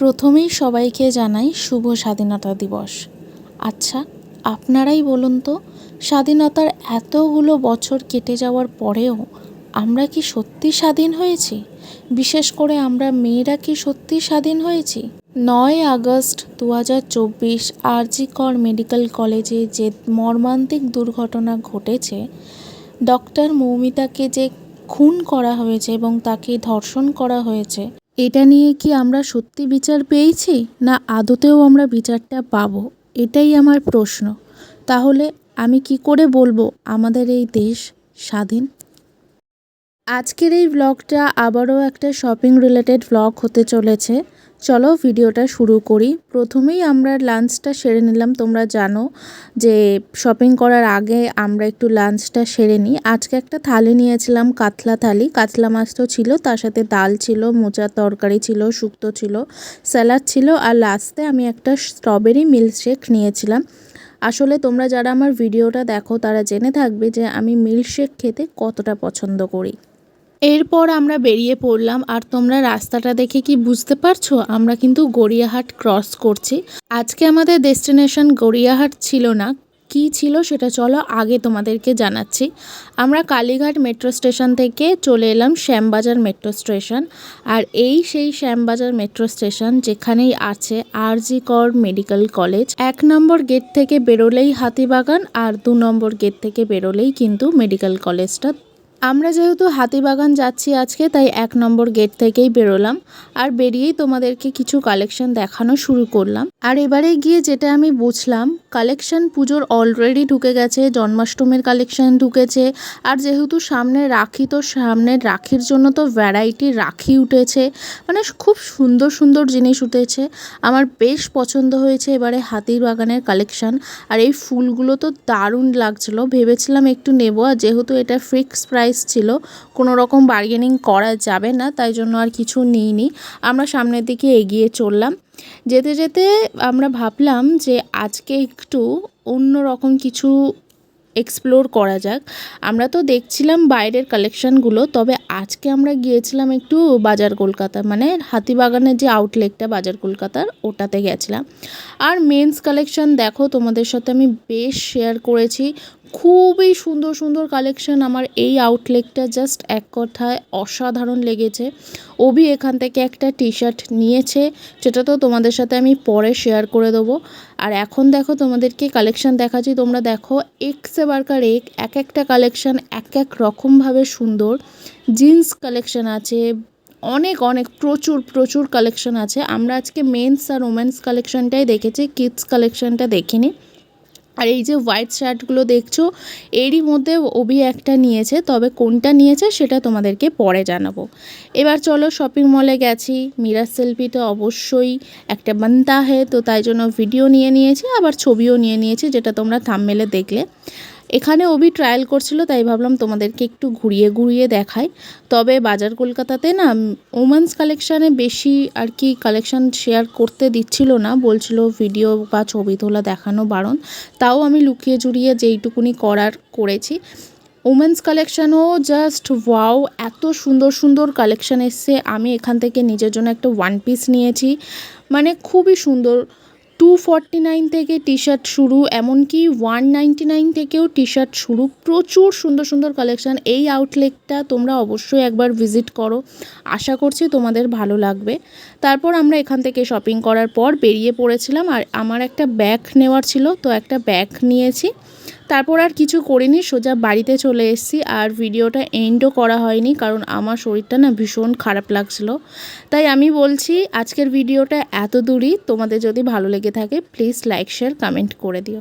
প্রথমেই সবাইকে জানাই শুভ স্বাধীনতা দিবস। আচ্ছা, আপনারাই বলুন তো, স্বাধীনতার এতগুলো বছর কেটে যাওয়ার পরেও আমরা কি সত্যি স্বাধীন হয়েছি? বিশেষ করে আমরা মেয়েরা কি সত্যি স্বাধীন হয়েছি? 9 আগস্ট 2024 আরজি কর মেডিকেল কলেজে যে মর্মান্তিক দুর্ঘটনা ঘটেছে, ডক্টর মৌমিতাকে যে খুন করা হয়েছে এবং তাকে ধর্ষণ করা হয়েছে, এটা নিয়ে কি আমরা সত্যি বিচার পেয়েছি, না আদতেও আমরা বিচারটা পাবো? এটাই আমার প্রশ্ন। তাহলে আমি কি করে বলবো আমাদের এই দেশ স্বাধীন? আজকের এই ব্লগটা আবারও একটা শপিং রিলেটেড ব্লগ হতে চলেছে। চলো ভিডিওটা শুরু করি। প্রথমেই আমরা লাঞ্চটা সেরে নিলাম। তোমরা জানো যে শপিং করার আগে আমরা একটু লাঞ্চটা সেরে নিই। আজকে একটা থালি নিয়েছিলাম, কাতলা থালি। কাতলা মাছ তো ছিল, তার সাথে ডাল ছিল, মোচার তরকারি ছিল, শুক্তো ছিল, স্যালাড ছিল, আর লাস্টে আমি একটা স্ট্রবেরি মিল্কশেক নিয়েছিলাম। আসলে তোমরা যারা আমার ভিডিওটা দেখো তারা জেনে থাকবে যে আমি মিল্কশেক খেতে কতটা পছন্দ করি। এরপর আমরা বেরিয়ে পড়লাম, আর তোমরা রাস্তাটা দেখে কি বুঝতে পারছো আমরা কিন্তু গড়িয়াহাট ক্রস করছি। আজকে আমাদের ডেস্টিনেশন গড়িয়াহাট ছিল না, কি ছিল সেটা চলো আগে তোমাদেরকে জানাচ্ছি। আমরা কালীঘাট মেট্রো স্টেশন থেকে চলে এলাম শ্যামবাজার মেট্রো স্টেশন। আর সেই শ্যামবাজার মেট্রো স্টেশন যেখানেই আছে আরজি কর মেডিকেল কলেজ। 1 নম্বর গেট থেকে বেরোলেই হাতিবাগান, আর 2 নম্বর গেট থেকে বেরোলেই কিন্তু মেডিকেল কলেজটা। আমরা যেহেতু হাতিবাগান যাচ্ছি আজকে, তাই 1 নম্বর গেট থেকেই বেরোলাম। আর বেরিয়েই তোমাদেরকে কিছু কালেকশন দেখানো শুরু করলাম। আর এবারে গিয়ে যেটা আমি বুঝলাম, কালেকশন পুজোর অলরেডি ঢুকে গেছে, জন্মাষ্টমীর কালেকশন ঢুকেছে। আর যেহেতু সামনে রাখি, তো সামনের রাখির জন্য তো ভ্যারাইটি রাখি উঠেছে, মানে খুব সুন্দর সুন্দর জিনিস উঠেছে। আমার বেশ পছন্দ হয়েছে এবারে হাতিবাগানের কালেকশন। আর এই ফুলগুলো তো দারুণ লাগছিলো, ভেবেছিলাম একটু নেব। আর যেহেতু এটা ফিক্সড প্রাইস ছিল, কোনো রকম বার্গেনিং করা যাবে না, তাই জন্য আর কিছু নিইনি। আমরা সামনের দিকে এগিয়ে চললাম। যেতে যেতে আমরা ভাবলাম যে আজকে একটু অন্য রকম কিছু এক্সপ্লোর করা যাক। আমরা তো দেখছিলাম বাইরের কালেকশানগুলো, তবে আজকে আমরা গিয়েছিলাম একটু বাজার কলকাতা, মানে হাতিবাগানের যে আউটলেটটা বাজার কলকাতার, ওটাতে গেছিলাম। আর মেন্স কালেকশান দেখো, তোমাদের সাথে আমি বেশ শেয়ার করেছি। খুবই সুন্দর সুন্দর কালেকশান। আমার এই আউটলেটটা জাস্ট এক কথায় অসাধারণ লেগেছে। অভি এখান থেকে একটা টি শার্ট নিয়েছে, যেটা তো তোমাদের সাথে আমি পরে শেয়ার করে দেবো। আর এখন দেখো তোমাদেরকে কালেকশান দেখাচ্ছি, তোমরা দেখো এক্সে বারকার এক একটা কালেকশান এক এক রকমভাবে সুন্দর। জিন্স কালেকশান আছে, অনেক অনেক প্রচুর প্রচুর কালেকশান আছে। আমরা আজকে মেন্স আর ওমেন্স কালেকশানটাই দেখেছি, কিডস কালেকশানটা দেখিনি। আর এই যে হোয়াইট শার্টগুলো দেখছো, এরই মধ্যে অভি একটা নিয়েছে, তবে কোনটা নিয়েছে সেটা তোমাদেরকে পরে জানাবো। এবার চলো শপিং মলে গেছি, মিরার সেলফিটা অবশ্যই একটা বানতা হে, তো তাই জন্য ভিডিও নিয়ে নিয়েছি, আবার ছবিও নিয়ে নিয়েছি, যেটা তোমরা থাম্বনেলে দেখলে। এখানে অভি ট্রায়াল করছিল, তাই ভাবলাম তোমাদেরকে একটু ঘুরিয়ে ঘুরিয়ে দেখাই। তবে বাজার কলকাতাতে না ওমেন্স কালেকশানে বেশি আর কি কালেকশান শেয়ার করতে দিচ্ছিল না, বলছিল ভিডিও বা ছবি তোলা দেখানো বারণ। তাও আমি লুকিয়ে জুড়িয়ে যেইটুকুনি করেছি। ওমেন্স কালেকশানও জাস্ট ওয়াও, এত সুন্দর সুন্দর কালেকশান এসছে। আমি এখান থেকে নিজের জন্য একটা 1 পিস নিয়েছি, মানে খুবই সুন্দর। 249 থেকে টি শার্ট শুরু, এমনকি 199 থেকেও টি শার্ট শুরু। প্রচুর সুন্দর সুন্দর কালেকশান। এই আউটলেটটা তোমরা অবশ্যই একবার ভিজিট করো, আশা করছি তোমাদের ভালো লাগবে। তারপর আমরা এখান থেকে শপিং করার পর বেরিয়ে পড়েছিলাম। আর আমার একটা ব্যাগ নেওয়ার ছিল, তো একটা ব্যাগ নিয়েছি। তারপর আর কিছু করিনি, সোজা বাড়িতে চলে এসেছি। আর ভিডিওটা এন্ডও করা হয়নি, কারণ আমার শরীরটা না ভীষণ খারাপ লাগছিলো। তাই আমি বলছি আজকের ভিডিওটা এত দূরই। তোমাদের যদি ভালো লেগে থাকে প্লিজ লাইক শেয়ার কমেন্ট করে দিও।